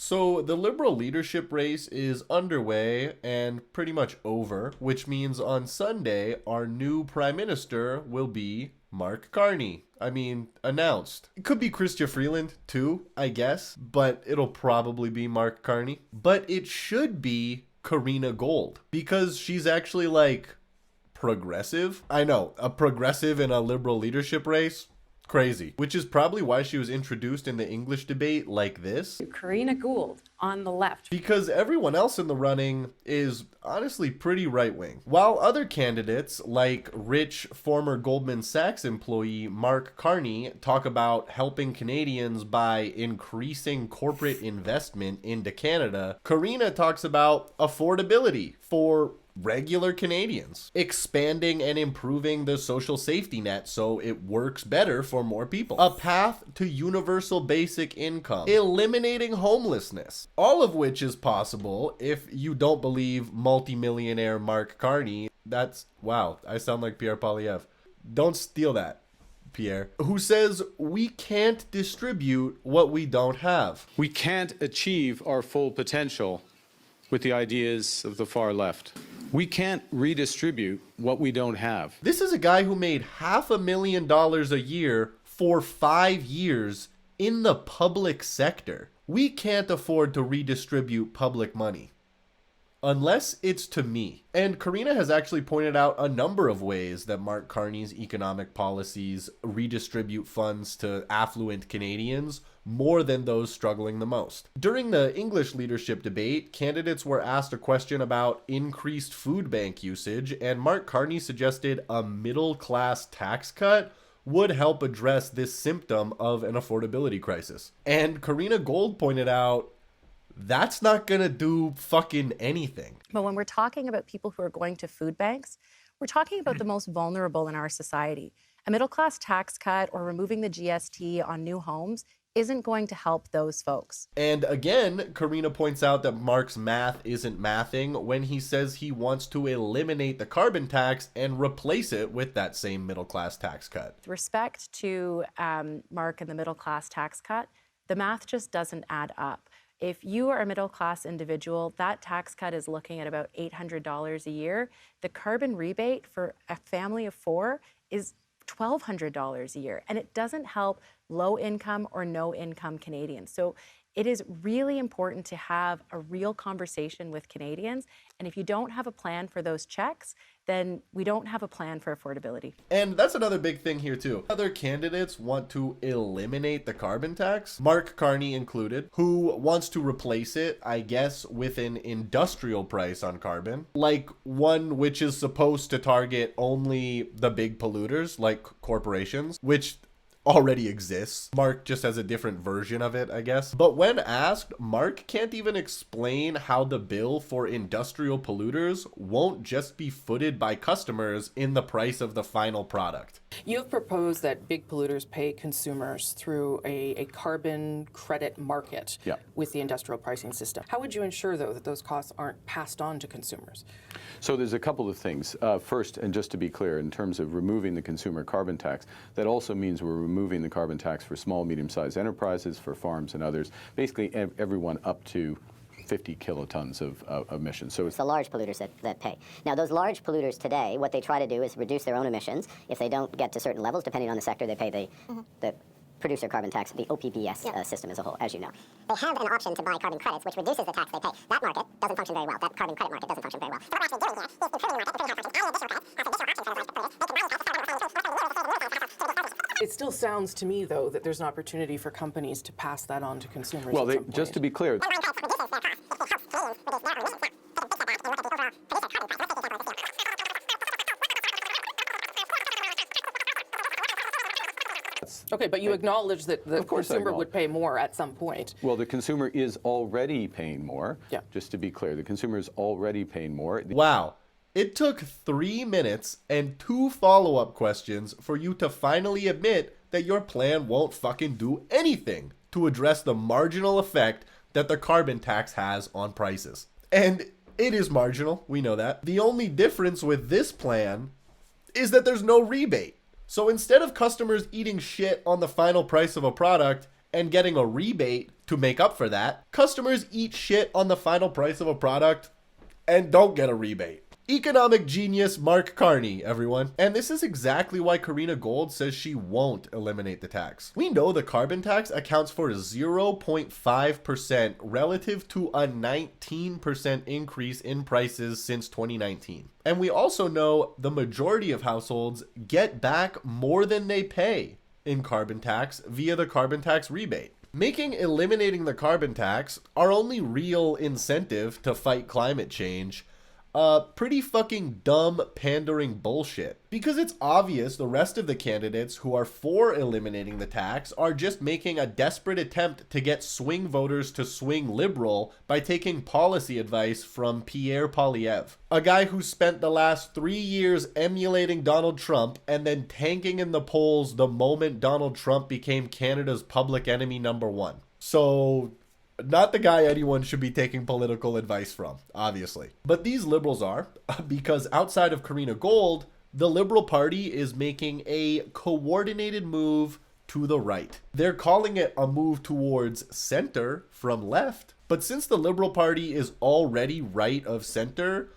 So the Liberal leadership race is underway and pretty much over, which means on Sunday, our new Prime Minister will be Mark Carney. I mean, announced. It could be Chrystia Freeland too, I guess, but it'll probably be Mark Carney. But it should be Karina Gould, because she's actually like progressive. I know, a progressive in a Liberal leadership race. Crazy. Which is probably why she was introduced in the English debate like this. Karina Gould on the left. Because everyone else in the running is honestly pretty right-wing. While other candidates, like rich former Goldman Sachs employee Mark Carney, talk about helping Canadians by increasing corporate investment into Canada, Karina talks about affordability for regular Canadians, expanding and improving the social safety net so it works better for more people, a path to universal basic income, eliminating homelessness, all of which is possible if you don't believe multimillionaire Mark Carney. That's, wow, I sound like Pierre Poilievre. Don't steal that, Pierre, who says we can't distribute what we don't have. We can't achieve our full potential with the ideas of the far left. We can't redistribute what we don't have. This is a guy who made $500,000 a year for 5 years in the public sector. We can't afford to redistribute public money. Unless it's to me. And Karina has actually pointed out a number of ways that Mark Carney's economic policies redistribute funds to affluent Canadians more than those struggling the most. During the English leadership debate, candidates were asked a question about increased food bank usage, and Mark Carney suggested a middle-class tax cut would help address this symptom of an affordability crisis. And Karina Gould pointed out, that's not gonna do fucking anything. But when we're talking about people who are going to food banks, we're talking about the most vulnerable in our society. A middle-class tax cut or removing the GST on new homes isn't going to help those folks. And again, Karina points out that Mark's math isn't mathing when he says he wants to eliminate the carbon tax and replace it with that same middle-class tax cut. With respect to Mark and the middle-class tax cut, the math just doesn't add up. If you are a middle-class individual, that tax cut is looking at about $800 a year. The carbon rebate for a family of 4 is $1,200 a year, and it doesn't help low-income or no-income Canadians. So it is really important to have a real conversation with Canadians, and if you don't have a plan for those checks, then we don't have a plan for affordability. And that's another big thing here too. Other candidates want to eliminate the carbon tax, Mark Carney included, who wants to replace it, I guess, with an industrial price on carbon, like one which is supposed to target only the big polluters, like corporations, which already exists. Mark just has a different version of it, I guess. But when asked, Mark can't even explain how the bill for industrial polluters won't just be footed by customers in the price of the final product. You have proposed that big polluters pay consumers through a carbon credit market with the industrial pricing system. How would you ensure, though, that those costs aren't passed on to consumers? So there's a couple of things. First, and just to be clear, in terms of removing the consumer carbon tax, that also means we're removing the carbon tax for small, medium-sized enterprises, for farms and others, basically everyone up to 50 kilotons of emissions. So it's the large polluters that pay. Now, those large polluters today, what they try to do is reduce their own emissions. If they don't get to certain levels, depending on the sector, they pay the producer carbon tax, the OPPS system as a whole, as you know. They have an option to buy carbon credits, which reduces the tax they pay. That market doesn't function very well. That carbon credit market doesn't function very well. So what we're actually doing here is improving the market, improving how it functions. All additional credits, has additional options for the large polluters. It still sounds to me, though, that there's an opportunity for companies to pass that on to consumers. Well, just to be clear. Okay, but you acknowledge that the consumer would pay more at some point. Well, the consumer is already paying more. Yeah. Just to be clear, the consumer is already paying more. Wow. It took 3 minutes and 2 follow-up questions for you to finally admit that your plan won't fucking do anything to address the marginal effect that the carbon tax has on prices. And it is marginal, we know that. The only difference with this plan is that there's no rebate. So instead of customers eating shit on the final price of a product and getting a rebate To make up for that, customers eat shit on the final price of a product and don't get a rebate. Economic genius Mark Carney, everyone. And this is exactly why Karina Gould says she won't eliminate the tax. We know the carbon tax accounts for 0.5% relative to a 19% increase in prices since 2019. And we also know the majority of households get back more than they pay in carbon tax via the carbon tax rebate, making eliminating the carbon tax our only real incentive to fight climate change pretty fucking dumb pandering bullshit. Because it's obvious the rest of the candidates who are for eliminating the tax are just making a desperate attempt to get swing voters to swing liberal by taking policy advice from Pierre Poilievre, a guy who spent the last 3 years emulating Donald Trump and then tanking in the polls the moment Donald Trump became Canada's public enemy #1. So not the guy anyone should be taking political advice from, obviously. But these liberals are, because outside of Karina Gould, the Liberal Party is making a coordinated move to the right. They're calling it a move towards center from left. But since the Liberal Party is already right of center,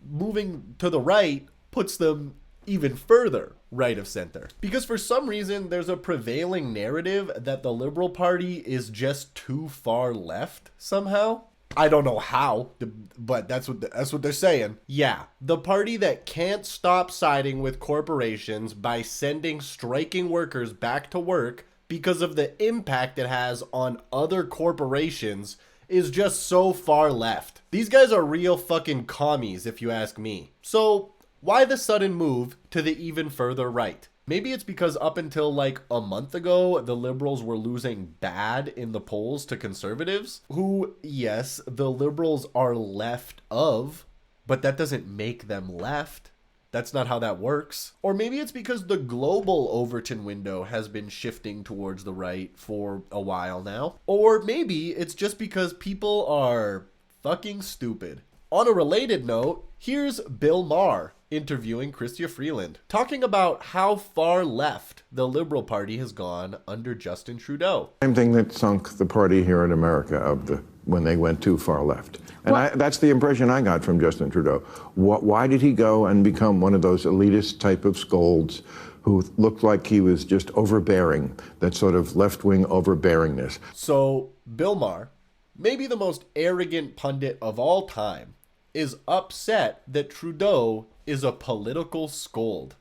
moving to the right puts them even further right of center. Because for some reason, there's a prevailing narrative that the Liberal Party is just too far left somehow. I don't know how, but that's what they're saying. Yeah, the party that can't stop siding with corporations by sending striking workers back to work because of the impact it has on other corporations is just so far left. These guys are real fucking commies, if you ask me. So why the sudden move to the even further right? Maybe it's because up until like a month ago, the liberals were losing bad in the polls to conservatives, who, yes, the liberals are left of, but that doesn't make them left. That's not how that works. Or maybe it's because the global Overton window has been shifting towards the right for a while now. Or maybe it's just because people are fucking stupid. On a related note, here's Bill Maher interviewing Chrystia Freeland, talking about how far left the Liberal Party has gone under Justin Trudeau. Same thing that sunk the party here in America when they went too far left. And that's the impression I got from Justin Trudeau. Why did he go and become one of those elitist type of scolds who looked like he was just overbearing, that sort of left-wing overbearingness? So Bill Maher, maybe the most arrogant pundit of all time, is upset that Trudeau is a political scold.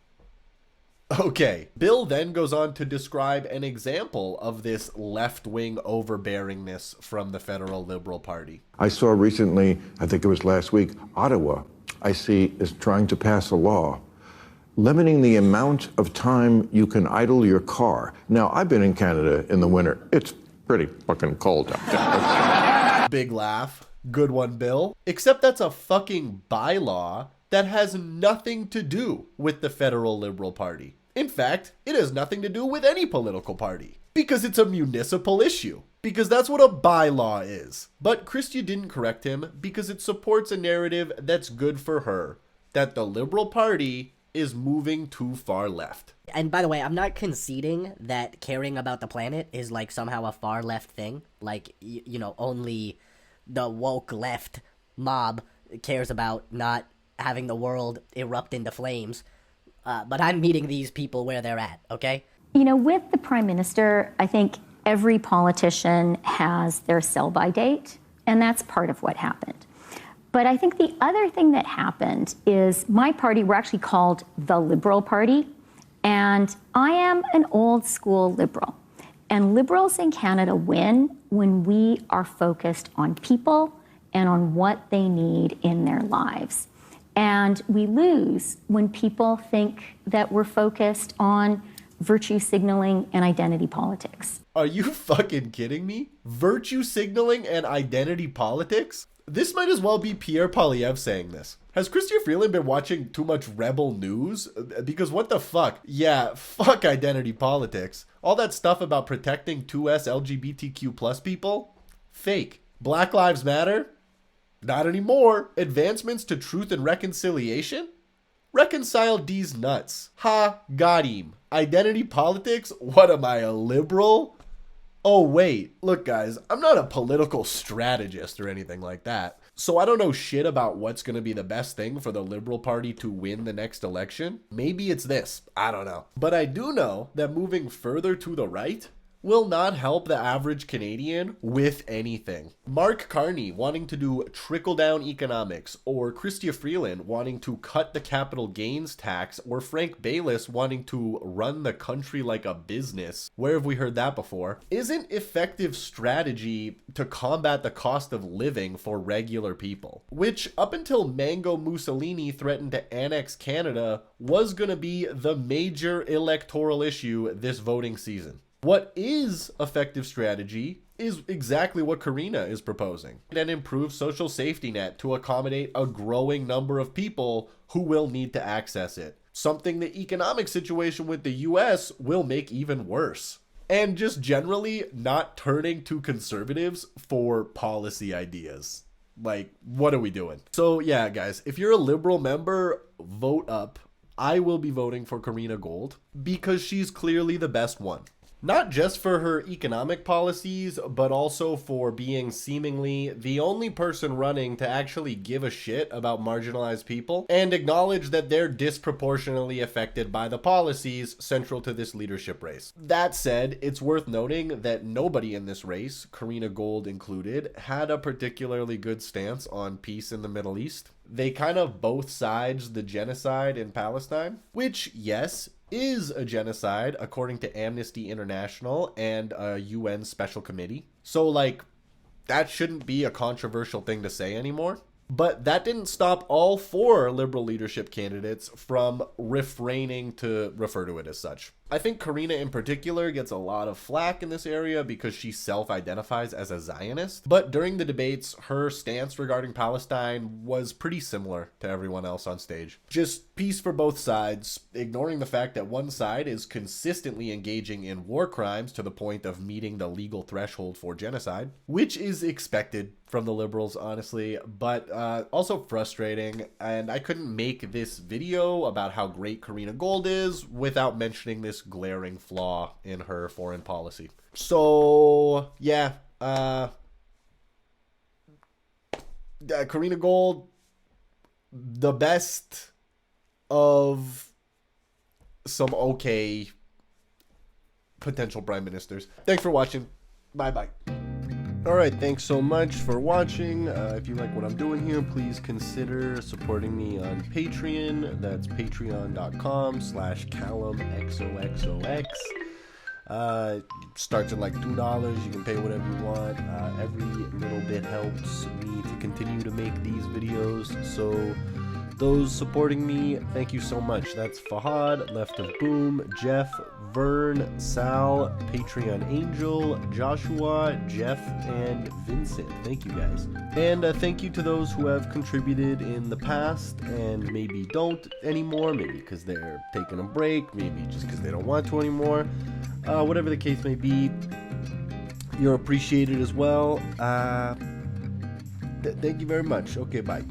Okay, Bill then goes on to describe an example of this left-wing overbearingness from the federal Liberal Party. I saw recently, I think it was last week, Ottawa, I see, is trying to pass a law limiting the amount of time you can idle your car. Now, I've been in Canada in the winter. It's pretty fucking cold out there. Big laugh. Good one, Bill. Except that's a fucking bylaw that has nothing to do with the federal Liberal Party. In fact, it has nothing to do with any political party. Because it's a municipal issue. Because that's what a bylaw is. But Chrystia didn't correct him because it supports a narrative that's good for her. That the Liberal Party is moving too far left. And by the way, I'm not conceding that caring about the planet is like somehow a far left thing. Like, you know, only the woke left mob cares about not having the world erupt into flames. But I'm meeting these people where they're at, okay? You know, with the Prime Minister, I think every politician has their sell-by date, and that's part of what happened. But I think the other thing that happened is my party, we're actually called the Liberal Party, and I am an old school liberal. And liberals in Canada win when we are focused on people and on what they need in their lives. And we lose when people think that we're focused on virtue signaling and identity politics. Are you fucking kidding me? Virtue signaling and identity politics? This might as well be Pierre Poilievre saying this. Has Chrystia Freeland been watching too much Rebel News? Because what the fuck? Yeah, fuck identity politics. All that stuff about protecting 2S LGBTQ plus people? Fake. Black Lives Matter? Not anymore. Advancements to truth and reconciliation? Reconcile these nuts. Ha, got him. Identity politics? What am I, a liberal? Oh, wait. Look, guys, I'm not a political strategist or anything like that. So I don't know shit about what's going to be the best thing for the Liberal Party to win the next election. Maybe it's this. I don't know. But I do know that moving further to the right will not help the average Canadian with anything. Mark Carney wanting to do trickle-down economics, or Chrystia Freeland wanting to cut the capital gains tax, or Frank Baylis wanting to run the country like a business, where have we heard that before, isn't effective strategy to combat the cost of living for regular people, which up until Mango Mussolini threatened to annex Canada was going to be the major electoral issue this voting season. What is effective strategy is exactly what Karina is proposing. An improved social safety net to accommodate a growing number of people who will need to access it. Something the economic situation with the US will make even worse. And just generally not turning to conservatives for policy ideas. Like, what are we doing? So yeah, guys, if you're a Liberal member, vote up. I will be voting for Karina Gould because she's clearly the best one. Not just for her economic policies, but also for being seemingly the only person running to actually give a shit about marginalized people and acknowledge that they're disproportionately affected by the policies central to this leadership race. That said, it's worth noting that nobody in this race, Karina Gould included, had a particularly good stance on peace in the Middle East. They kind of both sides the genocide in Palestine, which, yes, is a genocide according to Amnesty International and a UN special committee. So, like, that shouldn't be a controversial thing to say anymore. But that didn't stop all four Liberal leadership candidates from refraining to refer to it as such. I think Karina in particular gets a lot of flack in this area because she self-identifies as a Zionist. But during the debates, her stance regarding Palestine was pretty similar to everyone else on stage. Just peace for both sides, ignoring the fact that one side is consistently engaging in war crimes to the point of meeting the legal threshold for genocide, which is expected from the Liberals, honestly, but also frustrating. And I couldn't make this video about how great Karina Gould is without mentioning this glaring flaw in her foreign policy. So yeah, Karina Gould, the best of some okay potential prime ministers. Thanks for watching. Bye bye. Alright, thanks so much for watching. If you like what I'm doing here, please consider supporting me on Patreon. That's patreon.com/CallumXOXOX. Starts at like $2. You can pay whatever you want. Every little bit helps me to continue to make these videos. So those supporting me, thank you so much. That's Fahad, Left of Boom, Jeff, Vern, Sal, Patreon Angel, Joshua, Jeff, and Vincent. Thank you guys. And thank you to those who have contributed in the past and maybe don't anymore, maybe because they're taking a break, maybe just because they don't want to anymore. Whatever the case may be, you're appreciated as well. Thank you very much. Okay, bye.